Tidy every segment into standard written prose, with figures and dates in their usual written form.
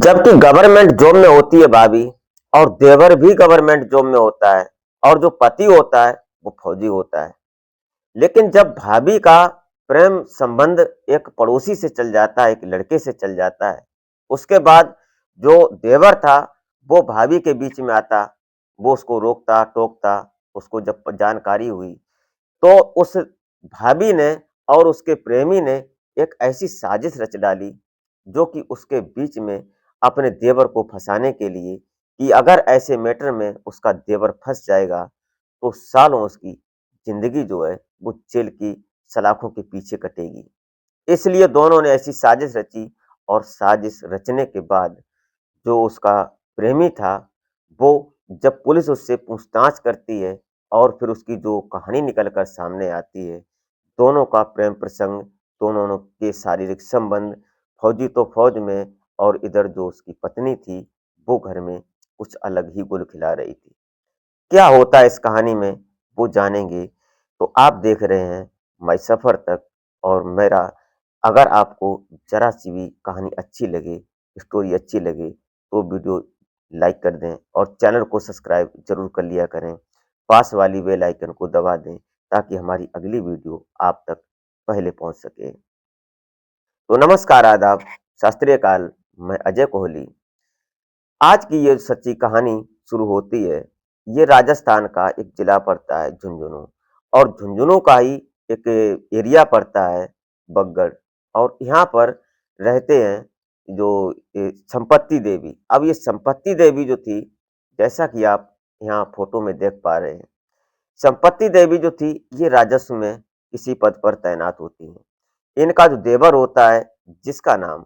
जबकि government job में होती है भाभी और देवर भी गवर्नमेंट जॉब में होता है और जो पति होता है वो फौजी होता है। लेकिन जब भाभी का प्रेम संबंध एक पड़ोसी से चल जाता है, एक लड़के से चल जाता है, उसके बाद जो देवर था वो भाभी के बीच में आता, वो उसको रोकता टोकता। उसको जब जानकारी हुई तो उस भाभी ने और उसके प्रेमी ने एक ऐसी साजिश रच डाली जो कि उसके बीच में अपने देवर को फंसाने के लिए, कि अगर ऐसे मैटर में उसका देवर फंस जाएगा तो सालों उसकी जिंदगी जो है वो जेल की सलाखों के पीछे कटेगी। इसलिए दोनों ने ऐसी साजिश रची और साजिश रचने के बाद जो उसका प्रेमी था, वो जब पुलिस उससे पूछताछ करती है और फिर उसकी जो कहानी निकल कर सामने आती है, दोनों का प्रेम प्रसंग, दोनों के शारीरिक संबंध, फौजी तो फौज में और इधर जो उसकी पत्नी थी, वो घर में कुछ अलग ही गुल खिला रही थी। क्या होता है इस कहानी में, वो जानेंगे। तो आप देख रहे हैं माई सफ़र तक। और मेरा, अगर आपको ज़रा-सी भी कहानी अच्छी लगे, स्टोरी अच्छी लगे, तो वीडियो लाइक कर दें और चैनल को सब्सक्राइब ज़रूर कर लिया करें। पास वाली बेल आइकन को दबा दें, ताकि हमारी अगली वीडियो आप तक पहले पहुँच सके। तो नमस्कार, आदाब, सत श्री अकाल, मैं अजय कोहली। आज की ये सच्ची कहानी शुरू होती है। ये राजस्थान का एक जिला पड़ता है झुंझुनू, और झुंझुनू का ही एक एरिया पड़ता है बगड़। और यहाँ पर रहते हैं जो संपत्ति देवी। अब ये संपत्ति देवी जो थी, जैसा कि आप यहाँ फोटो में देख पा रहे हैं, संपत्ति देवी जो थी ये राजस्व में किसी पद पर तैनात होती हैं। इनका जो देवर होता है, जिसका नाम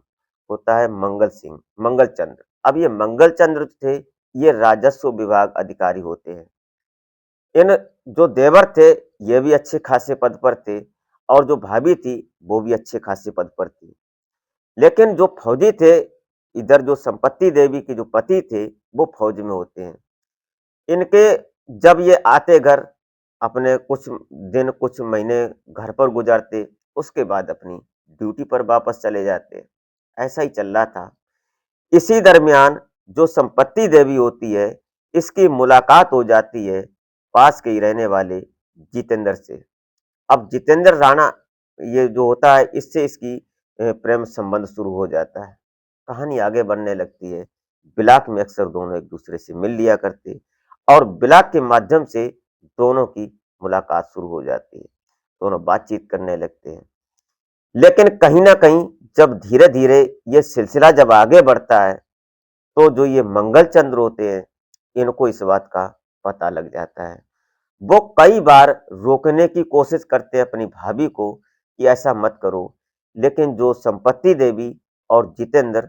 होता है मंगल सिंह, मंगल चंद्र। अब ये मंगल चंद्र थे, ये राजस्व विभाग अधिकारी होते हैं। इन जो देवर थे, ये भी अच्छे खासे पद पर थे, और जो भाभी थी वो भी अच्छे खासे पद पर थी। लेकिन जो फौजी थे, इधर जो संपत्ति देवी के जो पति थे, वो फौज में होते हैं। इनके जब ये आते घर, अपने कुछ दिन कुछ महीने घर पर गुजारते, उसके बाद अपनी ड्यूटी पर वापस चले जाते। ऐसा ही चल रहा था। इसी दरमियान जो संपत्ति देवी होती है, इसकी मुलाकात हो जाती है पास के ही रहने वाले जितेंद्र से। अब जितेंद्र राणा ये जो होता है, इससे इसकी प्रेम संबंध शुरू हो जाता है। कहानी आगे बढ़ने लगती है। ब्लॉक में अक्सर दोनों एक दूसरे से मिल लिया करते, और ब्लॉक के माध्यम से दोनों की मुलाकात शुरू हो जाती है। दोनों बातचीत करने लगते हैं। लेकिन कहीं न कहीं जब धीरे-धीरे ये सिलसिला जब आगे बढ़ता है, तो जो ये मंगल चंद्र होते हैं, इनको इस बात का पता लग जाता है। वो कई बार रोकने की कोशिश करते हैं अपनी भाभी को कि ऐसा मत करो, लेकिन जो संपत्ति देवी और जितेंद्र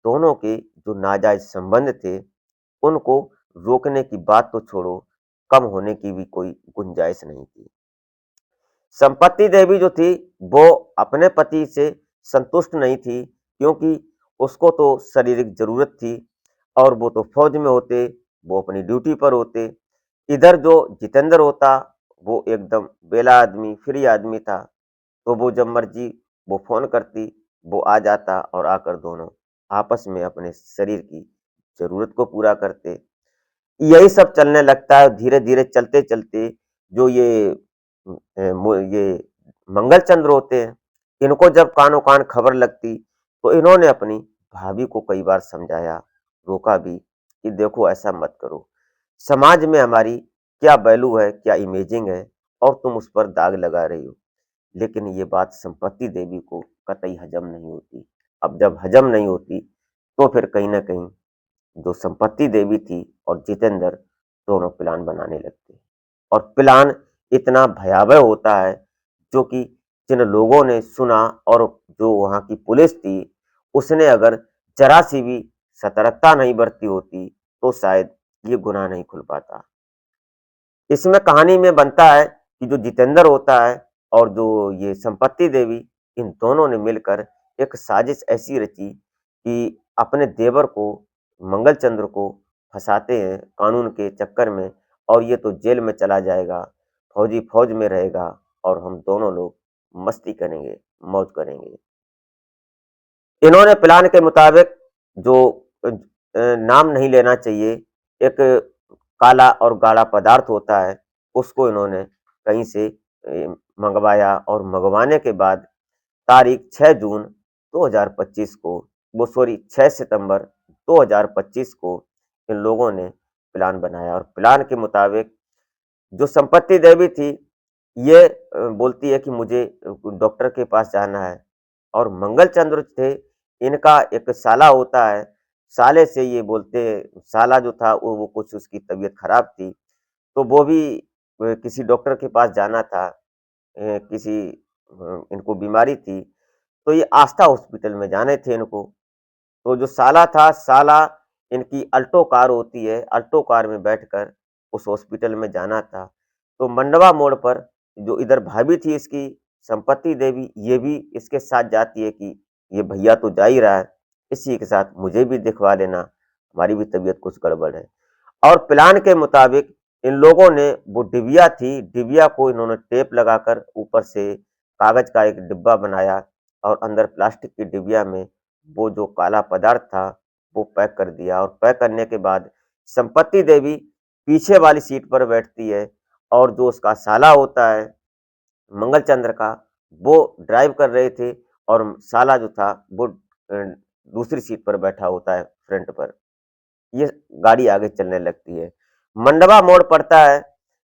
दोनों के जो नाजायज संबंध थे, उनको रोकने की बात तो छोड़ो, कम होने की भी कोई गुंजाइश नहीं थी। संपत्ति देवी जो थी, वो अपने पति से संतुष्ट नहीं थी, क्योंकि उसको तो शारीरिक ज़रूरत थी, और वो तो फ़ौज में होते, वो अपनी ड्यूटी पर होते। इधर जो जितेंद्र होता, वो एकदम बेला आदमी, फ्री आदमी था, तो वो जब मर्ज़ी वो फ़ोन करती, वो आ जाता और आकर दोनों आपस में अपने शरीर की ज़रूरत को पूरा करते। यही सब चलने लगता है। धीरे-धीरे चलते-चलते जो ये मंगल चंद्र होते हैं, इनको जब कानो-कान खबर लगती, तो इन्होंने अपनी भाभी को कई बार समझाया, रोका भी कि देखो ऐसा मत करो। समाज में हमारी क्या वैल्यू है, क्या इमेजिंग है, और तुम उस पर दाग लगा रही हो। लेकिन ये बात संपत्ति देवी को कतई हजम नहीं होती। अब जब हजम नहीं होती, तो फिर कहीं न कहीं जो संपत्ति देवी थी और जितेंद्र दोनों प्लान बनाने लगते हैं। और प्लान इतना भयावह होता है, जो कि जिन लोगों ने सुना और जो वहाँ की पुलिस थी, उसने अगर जरा सी भी सतर्कता नहीं बरती होती, तो शायद ये गुनाह नहीं खुल पाता। इसमें कहानी में बनता है कि जो जितेंद्र होता है और जो ये संपत्ति देवी, इन दोनों ने मिलकर एक साजिश ऐसी रची कि अपने देवर को, मंगल चंद्र को फंसाते हैं कानून के चक्कर में, और ये तो जेल में चला जाएगा, फौजी फौज में रहेगा, और हम दोनों लोग मस्ती करेंगे, मौज करेंगे। इन्होंने प्लान के मुताबिक जो नाम नहीं लेना चाहिए, एक काला और गाढ़ा पदार्थ होता है, उसको इन्होंने कहीं से मंगवाया और मंगवाने के बाद तारीख 6 जून 2025 को, वो सॉरी 6 सितंबर 2025 को इन लोगों ने प्लान बनाया और प्लान के मुताबिक जो संपत्ति देवी थी, ये बोलती है कि मुझे डॉक्टर के पास जाना है और मंगल चंद्र थे, इनका एक साला होता है, साले से ये बोलते साला जो था वो कुछ उसकी तबीयत खराब थी, तो वो भी किसी डॉक्टर के पास जाना था, किसी इनको बीमारी थी, तो ये आस्था हॉस्पिटल में जाने थे इनको। तो जो साला था, साला इनकी अल्टो कार होती है, अल्टो कार में बैठकर उस हॉस्पिटल में जाना था। तो मंडवा मोड़ पर जो इधर भाभी थी इसकी, संपत्ति देवी, ये भी इसके साथ जाती है कि ये भैया तो जा ही रहा है, इसी के साथ मुझे भी दिखवा लेना, हमारी भी तबीयत कुछ गड़बड़ है। और प्लान के मुताबिक इन लोगों ने वो डिबिया थी, डिबिया को इन्होंने टेप लगाकर ऊपर से कागज का एक डिब्बा बनाया और अंदर प्लास्टिक की डिबिया में वो जो काला पदार्थ था, वो पैक कर दिया और पैक करने के बाद संपत्ति देवी पीछे वाली सीट पर बैठती है और जो उसका साला होता है, मंगल चंद्र का, वो ड्राइव कर रहे थे और साला जो था वो दूसरी सीट पर बैठा होता है फ्रंट पर। ये गाड़ी आगे चलने लगती है। मंडवा मोड़ पड़ता है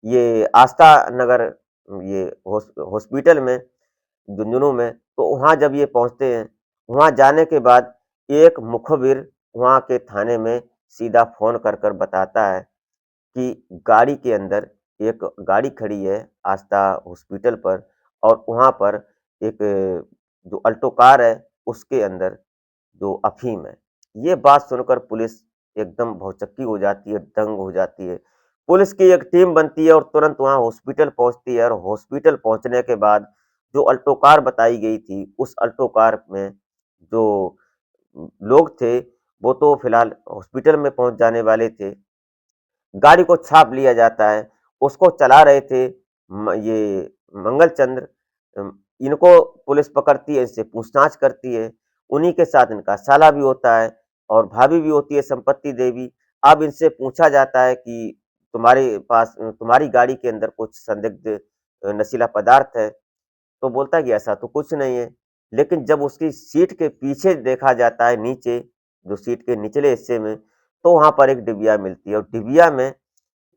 ये आस्था नगर, ये हॉस्पिटल में, झुंझुनू में। तो वहाँ जब ये पहुँचते हैं, वहाँ जाने के बाद एक मुखबिर वहाँ के थाने में सीधा फ़ोन कर कर बताता है कि गाड़ी के अंदर एक गाड़ी खड़ी है आस्था हॉस्पिटल पर और वहाँ पर एक जो अल्टो कार है, उसके अंदर जो अफ़ीम है। ये बात सुनकर पुलिस एकदम भौचक्की हो जाती है, दंग हो जाती है। पुलिस की एक टीम बनती है और तुरंत वहाँ हॉस्पिटल पहुँचती है और हॉस्पिटल पहुँचने के बाद जो अल्टो कार बताई गई थी, उस अल्टो कार में जो लोग थे, वो तो फिलहाल हॉस्पिटल में पहुँच जाने वाले थे। गाड़ी को छाप लिया जाता है, उसको चला रहे थे ये मंगल चंद्र, इनको पुलिस पकड़ती है, इनसे पूछताछ करती है, उन्हीं के साथ इनका साला भी होता है और भाभी भी होती है संपत्ति देवी। अब इनसे पूछा जाता है कि तुम्हारे पास तुम्हारी गाड़ी के अंदर कुछ संदिग्ध नशीला पदार्थ है, तो बोलता है कि ऐसा तो कुछ नहीं है। लेकिन जब उसकी सीट के पीछे देखा जाता है नीचे, जो सीट के निचले हिस्से में, तो वहाँ पर एक डिबिया मिलती है और डिबिया में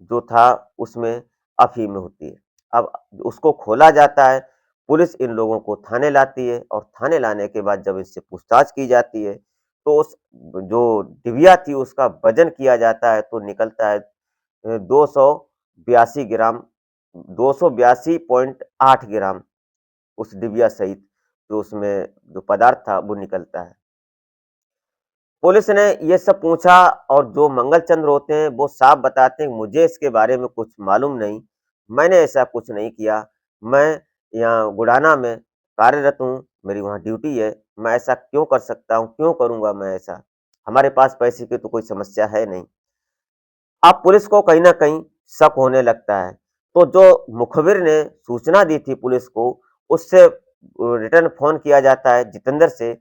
जो था उसमें अफ़ीम होती है। अब उसको खोला जाता है, पुलिस इन लोगों को थाने लाती है और थाने लाने के बाद जब इससे पूछताछ की जाती है, तो उस जो डिबिया थी उसका वज़न किया जाता है तो निकलता है 282 ग्राम, 282.8 ग्राम उस डिबिया सहित जो उसमें जो पदार्थ था वो निकलता है। पुलिस ने ये सब पूछा और जो मंगल चंद्र होते हैं वो साफ बताते हैं मुझे इसके बारे में कुछ मालूम नहीं, मैंने ऐसा कुछ नहीं किया, मैं यहाँ गुड़ाना में कार्यरत हूँ, मेरी वहाँ ड्यूटी है, मैं ऐसा क्यों कर सकता हूँ, क्यों करूँगा मैं ऐसा? हमारे पास पैसे की तो कोई समस्या है नहीं। अब पुलिस को कहीं न कहीं शक होने लगता है, तो जो मुखबिर ने सूचना दी थी पुलिस को, उससे रिटर्न फ़ोन किया जाता है जितेंद्र से,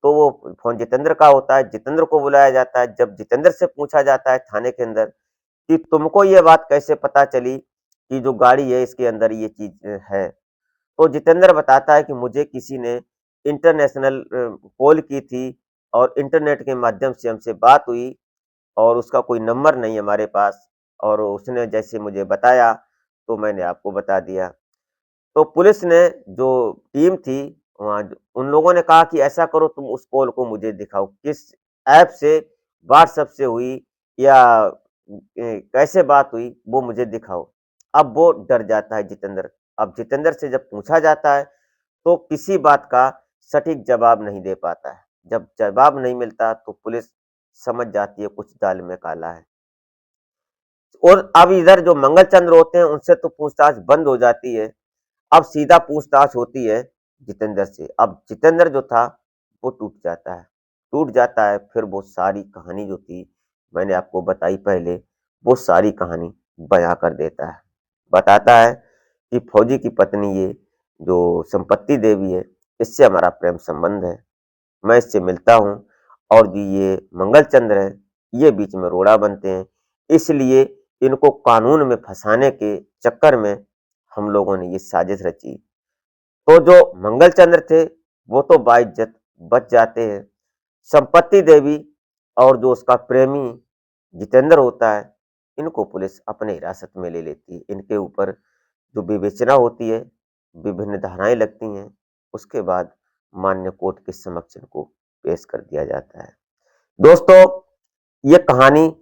तो वो फ़ोन जितेंद्र का होता है, जितेंद्र को बुलाया जाता है। जब जितेंद्र से पूछा जाता है थाने के अंदर कि तुमको ये बात कैसे पता चली कि जो गाड़ी है इसके अंदर ये चीज़ है? तो जितेंद्र बताता है कि मुझे किसी ने इंटरनेशनल कॉल की थी और इंटरनेट के माध्यम से हमसे बात हुई और उसका कोई नंबर नहीं है हमारे पास और उसने जैसे मुझे बताया, तो मैंने आपको बता दिया। तो पुलिस ने जो टीम थी वहाँ उन लोगों ने कहा कि ऐसा करो तुम उस कॉल को मुझे दिखाओ, किस ऐप से, व्हाट्सएप से हुई या कैसे बात हुई वो मुझे दिखाओ। अब वो डर जाता है जितेंद्र। अब जितेंद्र से जब पूछा जाता है, तो किसी बात का सटीक जवाब नहीं दे पाता है। जब जवाब नहीं मिलता तो पुलिस समझ जाती है कुछ दाल में काला है। और अब इधर जो मंगल चंद्र होते हैं उनसे तो पूछताछ बंद हो जाती है। अब सीधा पूछताछ होती है जितेंद्र से। अब जितेंद्र जो था वो टूट जाता है। टूट जाता है फिर वो सारी कहानी जो थी मैंने आपको बताई पहले, वो सारी कहानी बयां कर देता है। बताता है कि फौजी की पत्नी ये जो संपत्ति देवी है, इससे हमारा प्रेम संबंध है। मैं इससे मिलता हूँ और जो ये मंगलचंद्र है, ये बीच में रोड़ा बनते हैं। इसलिए इनको कानून में फंसाने के चक्कर में हम लोगों ने ये साजिश रची। तो जो मंगलचंद्र थे, वो तो बाइज्जत बच जाते हैं। संपत्ति देवी और जो उसका प्रेमी जितेंद्र होता है, इनको पुलिस अपने हिरासत में ले लेती है। इनके ऊपर जो विवेचना होती है, विभिन्न धाराएँ लगती हैं, उसके बाद मान्य कोर्ट के समक्ष इनको पेश कर दिया जाता है। दोस्तों, ये कहानी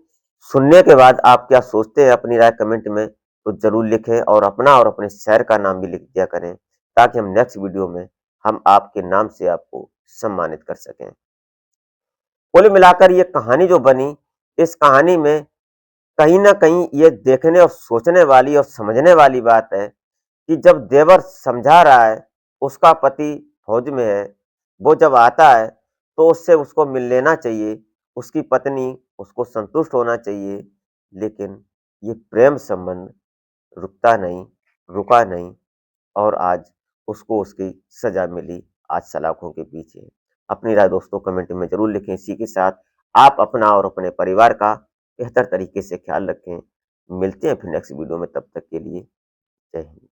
सुनने के बाद आप क्या सोचते हैं, अपनी राय कमेंट में तो ज़रूर लिखें और अपना और अपने शहर का नाम भी लिख दिया करें, ताकि हम नेक्स्ट वीडियो में हम आपके नाम से आपको सम्मानित कर सकें। कुल मिलाकर ये कहानी जो बनी, इस कहानी में कहीं न कहीं ये देखने और सोचने वाली और समझने वाली बात है कि जब देवर समझा रहा है, उसका पति फौज में है, वो जब आता है, तो उससे उसको मिल लेना चाहिए, उसकी पत्नी उसको संतुष्ट होना चाहिए, लेकिन ये प्रेम संबंध रुकता नहीं, रुका नहीं और आज उसको उसकी सज़ा मिली, आज सलाखों के पीछे। अपनी राय दोस्तों कमेंट में ज़रूर लिखें। इसी के साथ आप अपना और अपने परिवार का बेहतर तरीके से ख्याल रखें। मिलते हैं फिर नेक्स्ट वीडियो में, तब तक के लिए जय हिंद।